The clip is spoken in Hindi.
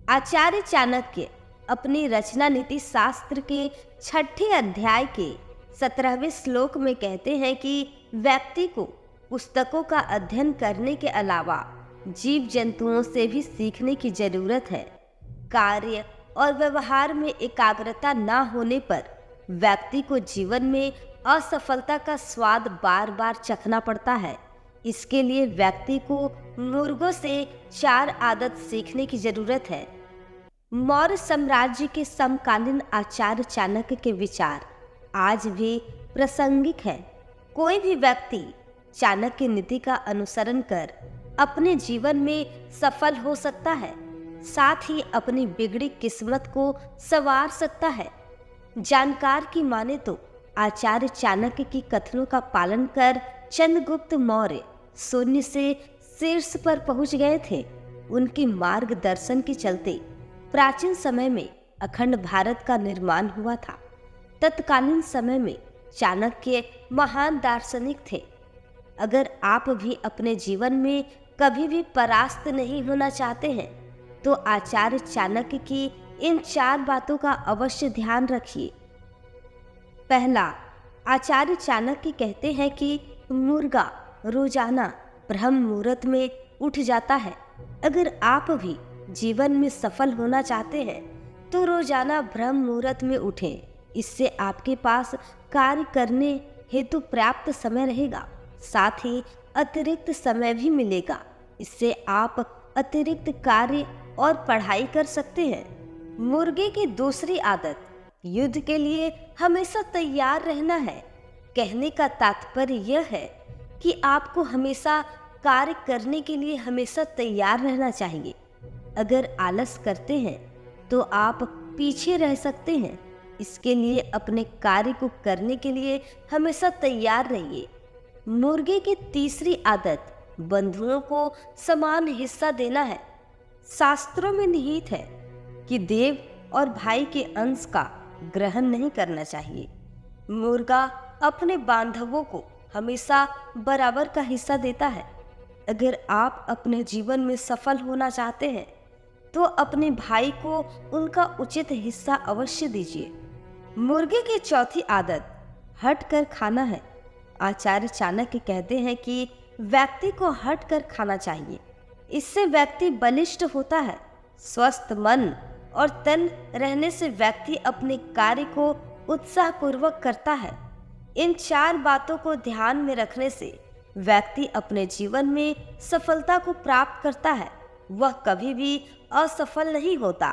आचार्य चाणक्य अपनी रचना नीति शास्त्र के 6ठे अध्याय के 17वें श्लोक में कहते हैं कि व्यक्ति को पुस्तकों का अध्ययन करने के अलावा जीव जंतुओं से भी सीखने की जरूरत है। कार्य और व्यवहार में एकाग्रता न होने पर व्यक्ति को जीवन में असफलता का स्वाद बार बार चखना पड़ता है। इसके लिए व्यक्ति को मुर्गों से 4 आदत सीखने की जरूरत है। मौर्य साम्राज्य के समकालीन आचार्य चाणक्य के विचार आज भी प्रासंगिक है। कोई भी व्यक्ति चाणक्य नीति का अनुसरण कर अपने जीवन में सफल हो सकता है, साथ ही अपनी बिगड़ी किस्मत को संवार सकता है। जानकार की माने तो आचार्य चाणक्य की कथनों का पालन कर चंद्रगुप्त मौर्य शून्य से शीर्ष पर पहुंच गए थे। उनकी मार्गदर्शन के चलते प्राचीन समय में अखंड भारत का निर्माण हुआ था। तत्कालीन समय में चाणक्य महान दार्शनिक थे। अगर आप भी अपने जीवन में कभी भी परास्त नहीं होना चाहते हैं तो आचार्य चाणक्य की इन 4 बातों का अवश्य ध्यान रखिए। पहला, आचार्य चाणक्य कहते हैं कि मुर्गा रोजाना ब्रह्म मुहूर्त में उठ जाता है। अगर आप भी जीवन में सफल होना चाहते हैं तो रोजाना ब्रह्म मुहूर्त में उठें। इससे आपके पास कार्य करने हेतु पर्याप्त समय रहेगा, साथ ही अतिरिक्त समय भी मिलेगा। इससे आप अतिरिक्त कार्य और पढ़ाई कर सकते हैं। मुर्गे की दूसरी आदत युद्ध के लिए हमेशा तैयार रहना है। कहने का तात्पर्य यह है कि आपको हमेशा कार्य करने के लिए हमेशा तैयार रहना चाहिए। अगर आलस करते हैं तो आप पीछे रह सकते हैं। इसके लिए अपने कार्य को करने के लिए हमेशा तैयार रहिए। मुर्गे की तीसरी आदत बंधुओं को समान हिस्सा देना है। शास्त्रों में निहित है कि देव और भाई के अंश का ग्रहण नहीं करना चाहिए। मुर्गा अपने बांधवों को हमेशा बराबर का हिस्सा देता है। अगर आप अपने जीवन में सफल होना चाहते हैं तो अपने भाई को उनका उचित हिस्सा अवश्य दीजिए। मुर्गे की चौथी आदत हट कर खाना है। आचार्य चाणक्य कहते हैं कि व्यक्ति को हट कर खाना चाहिए। इससे व्यक्ति बलिष्ठ होता है। स्वस्थ मन और तन रहने से व्यक्ति अपने कार्य को उत्साहपूर्वक करता है। इन 4 बातों को ध्यान में रखने से व्यक्ति अपने जीवन में सफलता को प्राप्त करता है। वह कभी भी असफल नहीं होता।